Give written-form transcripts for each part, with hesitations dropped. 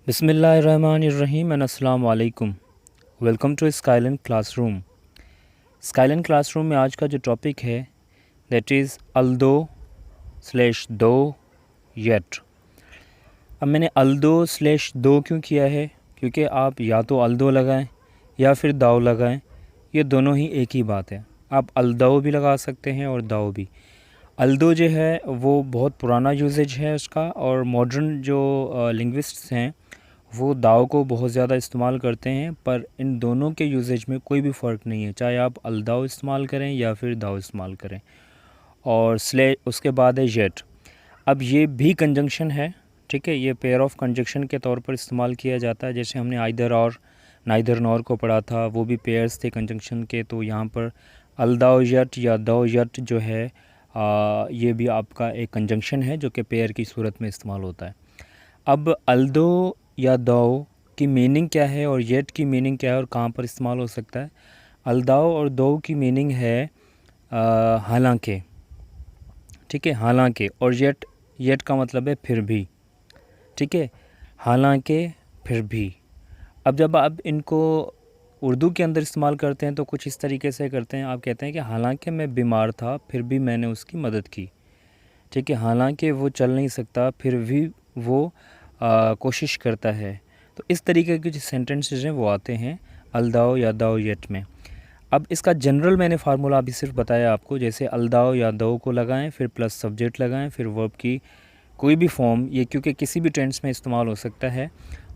बिस्मिल्लाहिर्रहमानिर्रहीम एंड अस्सलाम वालेकुम। Welcome to Skyline Classroom. Skyline Classroom में आज का जो टॉपिक है that is although slash though yet. अब मैंने अल्दो स्लैश दो क्यों किया है, क्योंकि आप या तो अल्दो लगाएं या फिर दाओ लगाएं, ये दोनों ही एक ही बात है। आप अल्दाओ भी लगा सकते हैं और दाओ भी। अल्दो जो है वो बहुत पुराना यूजेज है उसका, और मॉडर्न जो लिंग्विस्ट्स हैं वो दाव को बहुत ज़्यादा इस्तेमाल करते हैं, पर इन दोनों के यूजेज में कोई भी फ़र्क नहीं है, चाहे आप अलदाव इस्तेमाल करें या फिर दाव इस्तेमाल करें। और उसके बाद है येट। अब ये भी कंजंक्शन है, ठीक है, ये पेयर ऑफ कंजंक्शन के तौर पर इस्तेमाल किया जाता है। जैसे हमने आइदर और नाइदर नॉर को पढ़ा था, वो भी पेयर्स थे कंजंक्शन के। तो यहाँ पर अलदाव यट या दो यट जो है ये भी आपका एक कंजंक्शन है जो कि पेयर की सूरत में इस्तेमाल होता है। अब अल्दो या दो की मीनिंग क्या है और येट की मीनिंग क्या है और कहाँ पर इस्तेमाल हो सकता है। अलदाओ और दो की मीनिंग है हालांकि, ठीक है, हालांकि। और येट का मतलब है फिर भी, ठीक है, हालांकि फिर भी। अब जब आप इनको उर्दू के अंदर इस्तेमाल करते हैं तो कुछ इस तरीके से करते हैं, आप कहते हैं कि हालांकि मैं बीमार था फिर भी मैंने उसकी मदद की, ठीक है, हालांकि वो चल नहीं सकता फिर भी वो कोशिश करता है। तो इस तरीके के जो सेंटेंसेस हैं वो आते हैं अलदाओ या दाओ येट में। अब इसका जनरल मैंने फार्मूला अभी सिर्फ बताया आपको, जैसे अलदाओ या दाओ को लगाएं, फिर प्लस सब्जेक्ट लगाएं, फिर वर्ब की कोई भी फॉर्म, ये क्योंकि किसी भी टेंस में इस्तेमाल हो सकता है,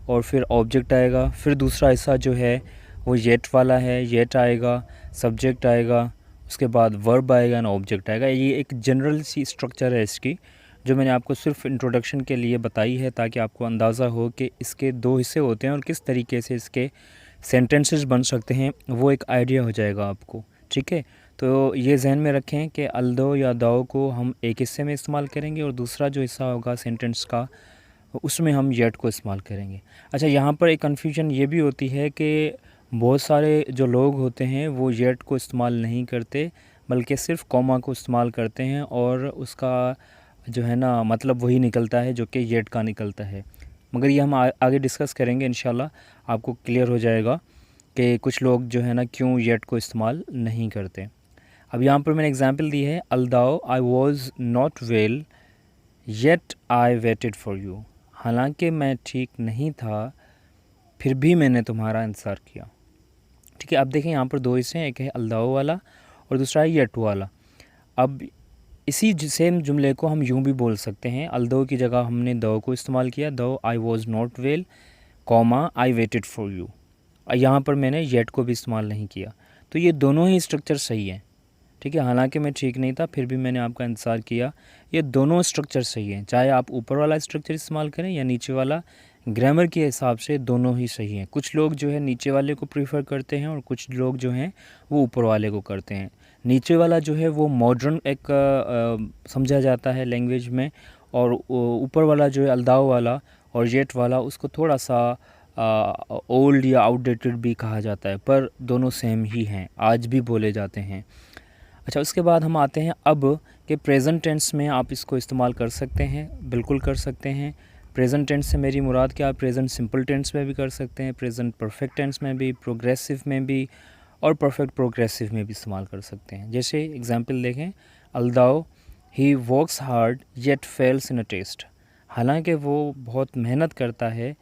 और फिर ऑब्जेक्ट आएगा। फिर दूसरा हिस्सा जो है वो येट वाला है, येट आएगा, सब्जेक्ट आएगा, उसके बाद वर्ब आएगा ना ऑब्जेक्ट आएगा। ये एक जनरल सी स्ट्रक्चर है इसकी, जो मैंने आपको सिर्फ इंट्रोडक्शन के लिए बताई है, ताकि आपको अंदाज़ा हो कि इसके दो हिस्से होते हैं और किस तरीके से इसके सेंटेंसेस बन सकते हैं, वो एक आइडिया हो जाएगा आपको, ठीक है। तो ये जहन में रखें कि अल्दो या दाओ को हम एक हिस्से में इस्तेमाल करेंगे और दूसरा जो हिस्सा होगा सेंटेंस का उसमें हम येट को इस्तेमाल करेंगे। अच्छा, यहाँ पर एक कन्फ्यूजन ये भी होती है कि बहुत सारे जो लोग होते हैं वो येट को इस्तेमाल नहीं करते, बल्कि सिर्फ कॉमा को इस्तेमाल करते हैं, और उसका जो है ना मतलब वही निकलता है जो कि येट का निकलता है। मगर ये हम आगे डिस्कस करेंगे, इंशाल्लाह आपको क्लियर हो जाएगा कि कुछ लोग जो है ना क्यों येट को इस्तेमाल नहीं करते। अब यहाँ पर मैंने एग्जांपल दी है, although I was not well yet I waited for you. हालांकि मैं ठीक नहीं था फिर भी मैंने तुम्हारा इंतज़ार किया, ठीक है। अब देखें यहाँ पर दो हिस्से हैं, एक है अलदाओ वाला और दूसरा है येट वाला। अब इसी सेम जुमले को हम यूँ भी बोल सकते हैं, अल्दो की जगह हमने दो को इस्तेमाल किया, दो आई was not well comma I waited for you. यहाँ पर मैंने येट को भी इस्तेमाल नहीं किया। तो ये दोनों ही स्ट्रक्चर सही हैं, ठीक है। हालांकि मैं ठीक नहीं था फिर भी मैंने आपका इंतज़ार किया, ये दोनों स्ट्रक्चर सही हैं, चाहे आप ऊपर वाला स्ट्रक्चर इस्तेमाल करें या नीचे वाला। ग्रामर के हिसाब से दोनों ही सही हैं। कुछ लोग जो है नीचे वाले को प्रीफर करते हैं और कुछ लोग जो हैं वो ऊपर वाले को करते हैं। नीचे वाला जो है वो मॉडर्न एक समझा जाता है लैंग्वेज में, और ऊपर वाला जो है अलदाव वाला और येट वाला उसको थोड़ा सा ओल्ड या आउटडेटेड भी कहा जाता है, पर दोनों सेम ही हैं, आज भी बोले जाते हैं। अच्छा, उसके बाद हम आते हैं अब कि प्रेजेंट टेंस में आप इसको इस्तेमाल कर सकते हैं, बिल्कुल कर सकते हैं। प्रेजेंट टेंस से मेरी मुराद क्या, प्रेजेंट सिंपल टेंस में भी कर सकते हैं, प्रेजेंट परफेक्ट टेंस में भी, प्रोग्रेसिव में भी, और परफेक्ट प्रोग्रेसिव में भी इस्तेमाल कर सकते हैं। जैसे एग्जांपल देखें, although he works hard yet fails in a test. हालांकि वो बहुत मेहनत करता है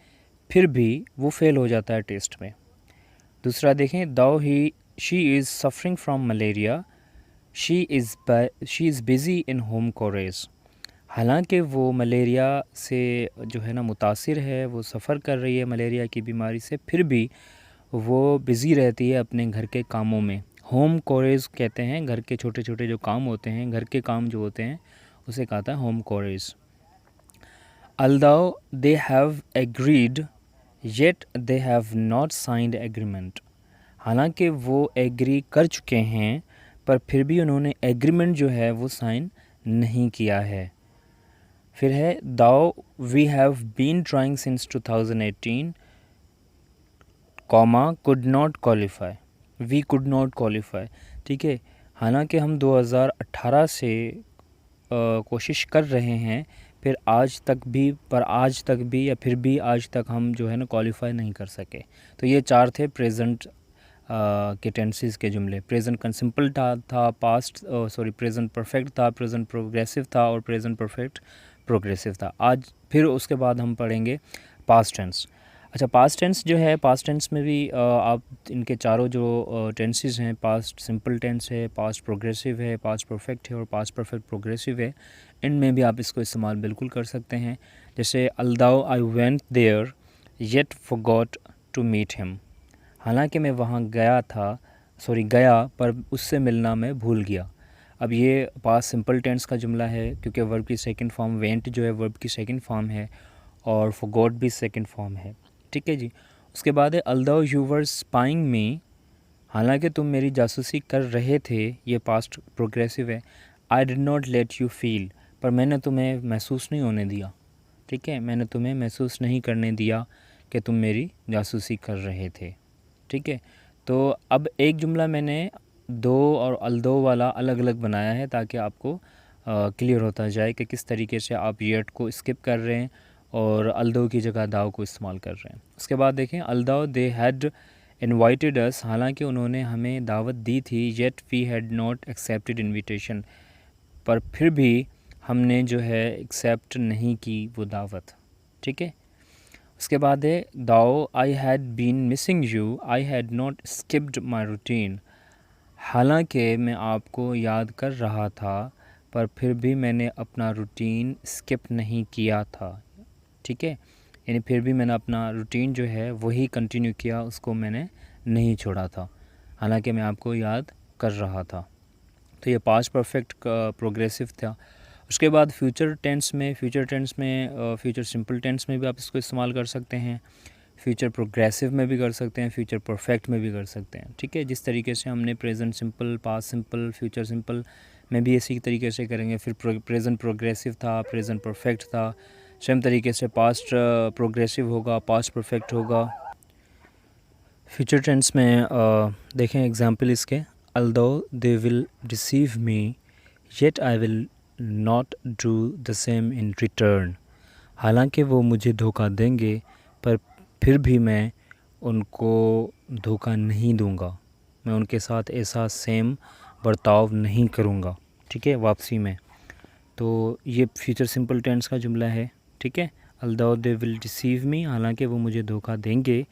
फिर भी वो फेल हो जाता है टेस्ट में। दूसरा देखें, though he she is suffering from malaria she is busy in home courage. हालांकि वो मलेरिया से जो है ना मुतासिर है, वो सफ़र कर रही है मलेरिया की बीमारी से, फिर भी वो बिज़ी रहती है अपने घर के कामों में। होम कोरेज कहते हैं, घर के छोटे छोटे जो काम होते हैं, घर के काम जो होते हैं उसे कहता है home courage. Although they have agreed yet they have not signed agreement. हालांकि वो एग्री कर चुके हैं पर फिर भी उन्होंने एग्रीमेंट जो है वो साइन नहीं किया है। फिर है though we have been trying since 2018 comma could not qualify. We could not qualify, ठीक है। हालांकि हम 2018 से कोशिश कर रहे हैं फिर आज तक भी या फिर भी आज तक हम जो है ना क्वालिफाई नहीं कर सके। तो ये 4 थे प्रेजेंट के टेंसेस के जुमले। प्रेजेंट सिंपल था प्रेजेंट परफेक्ट था, प्रेजेंट प्रोग्रेसिव था और प्रेजेंट परफेक्ट प्रोग्रेसिव था। आज फिर उसके बाद हम पढ़ेंगे पास्ट टेंस। अच्छा, पास्ट टेंस जो है, पास्ट टेंस में भी आप इनके चारों जो टेंसेस हैं, पास्ट सिंपल टेंस है, पास्ट प्रोग्रेसिव है, पास्ट परफेक्ट है और पास्ट परफेक्ट प्रोग्रेसिव है, इनमें भी आप इसको इस्तेमाल बिल्कुल कर सकते हैं। जैसे although I went there yet forgot to meet him, हालांकि मैं वहाँ गया पर उससे मिलना मैं भूल गया। अब ये पास्ट सिंपल टेंस का जुमला है क्योंकि वर्ब की सेकंड फॉर्म वेंट जो है वर्ब की सेकंड फॉर्म है और फॉरगॉट भी सेकंड फॉर्म है। ठीक है जी। उसके बाद है अल्दो यू वर स्पाइंग मी, हालांकि तुम मेरी जासूसी कर रहे थे, ये पास्ट प्रोग्रेसिव है। I did not let you feel, पर मैंने तुम्हें महसूस नहीं होने दिया। ठीक है, मैंने तुम्हें महसूस नहीं करने दिया कि तुम मेरी जासूसी कर रहे थे। ठीक है, तो अब एक जुमला मैंने दो और अल्दो वाला अलग अलग बनाया है ताकि आपको क्लियर होता जाए कि किस तरीके से आप येट को स्किप कर रहे हैं और अल्दो की जगह दाव को इस्तेमाल कर रहे हैं। उसके बाद देखें, अल्दाओ दे हैड इनवाइटेड अस, हालांकि उन्होंने हमें दावत दी थी, yet we had not accepted invitation, पर फिर भी हमने जो है एक्सेप्ट नहीं की वो दावत। ठीक है, उसके बाद है though I had been missing you, I had not skipped my routine, हालांकि मैं आपको याद कर रहा था पर फिर भी मैंने अपना रूटीन स्किप नहीं किया था। ठीक है, यानी फिर भी मैंने अपना रूटीन जो है वही कंटिन्यू किया, उसको मैंने नहीं छोड़ा था, हालांकि मैं आपको याद कर रहा था। तो ये पास्ट परफेक्ट प्रोग्रेसिव था। उसके बाद फ्यूचर टेंस में फ्यूचर सिंपल टेंस में भी आप इसको इस्तेमाल कर सकते हैं, फ्यूचर प्रोग्रेसिव में भी कर सकते हैं, फ्यूचर परफेक्ट में भी कर सकते हैं। ठीक है, जिस तरीके से हमने present simple, past simple, future simple में भी इसी तरीके से करेंगे। फिर प्रेजेंट प्रोग्रेसिव था, प्रेजेंट परफेक्ट था, सेम तरीके से पास्ट प्रोग्रेसिव होगा, पास्ट परफेक्ट होगा। फ्यूचर टेंस में देखें एग्जाम्पल इसके, although they will receive me yet I will not do the same in return, हालांकि वो मुझे धोखा देंगे पर फिर भी मैं उनको धोखा नहीं दूंगा, मैं उनके साथ ऐसा सेम बर्ताव नहीं करूंगा। ठीक है, वापसी में। तो ये फ्यूचर सिंपल टेंस का जुमला है। ठीक है, अल्दो दे विल रिसीव मी, हालांकि वो मुझे धोखा देंगे,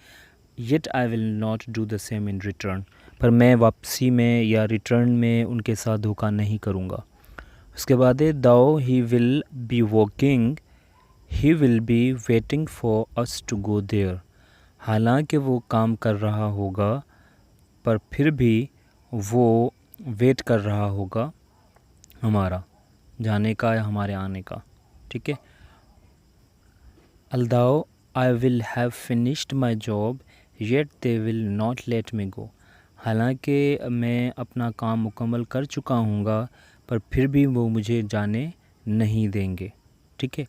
yet I will not do the same in return, पर मैं वापसी में या रिटर्न में उनके साथ धोखा नहीं करूँगा। उसके बाद है though he will be walking he will be waiting for us to go there, हालांकि वो काम कर रहा होगा पर फिर भी वो वेट कर रहा होगा हमारा जाने का या हमारे आने का। ठीक है, although I will have finished my job yet they will not let me go, हालांकि मैं अपना काम मुकम्मल कर चुका हूँगा पर फिर भी वो मुझे जाने नहीं देंगे। ठीक है,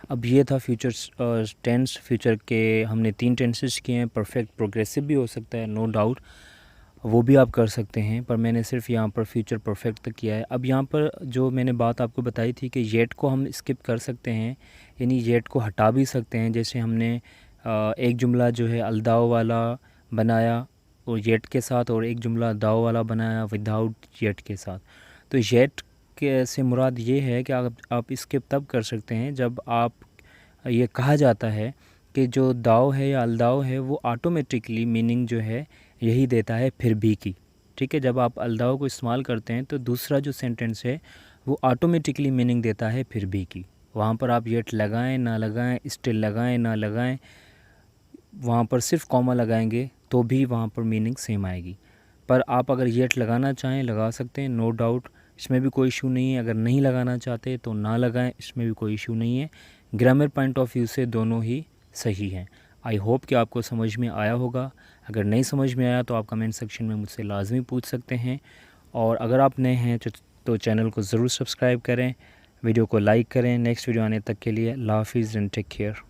अब ये था फ्यूचर टेंस। फ्यूचर के हमने 3 टेंसेस किए हैं, परफेक्ट प्रोग्रेसिव भी हो सकता है, नो डाउट, वो भी आप कर सकते हैं, पर मैंने सिर्फ यहाँ पर फ्यूचर परफेक्ट तक किया है। अब यहाँ पर जो मैंने बात आपको बताई थी कि येट को हम स्किप कर सकते हैं, यानी येट को हटा भी सकते हैं। जैसे हमने एक जुमला जो है अल्दाओ वाला बनाया और येट के साथ, और एक जुमला दाओ वाला बनाया विदाउट येट के साथ। तो येट के से मुराद ये है कि आप स्किप तब कर सकते हैं जब आप ये कहा जाता है कि जो दाओ है या अल्दाओ है वो ऑटोमेटिकली मीनिंग जो है यही देता है फिर भी की। ठीक है, जब आप अल्दाओ को इस्तेमाल करते हैं तो दूसरा जो सेंटेंस है वो ऑटोमेटिकली मीनिंग देता है फिर भी की। वहाँ पर आप येट लगाएं ना लगाएं, स्टिल लगाएं ना लगाएं, वहाँ पर सिर्फ कॉमा लगाएंगे तो भी वहाँ पर मीनिंग सेम आएगी। पर आप अगर येट लगाना चाहें लगा सकते हैं, नो डाउट, इसमें भी कोई इशू नहीं है। अगर नहीं लगाना चाहते तो ना लगाएं, इसमें भी कोई इशू नहीं है। ग्रामर पॉइंट ऑफ व्यू से दोनों ही सही हैं। आई होप कि आपको समझ में आया होगा। अगर नहीं समझ में आया तो आप कमेंट सेक्शन में मुझसे लाजमी पूछ सकते हैं, और अगर आप नए हैं तो चैनल को ज़रूर सब्सक्राइब करें, वीडियो को लाइक करें। नेक्स्ट वीडियो आने तक के लिए अल्लाह हाफ़िज़ एंड टेक केयर।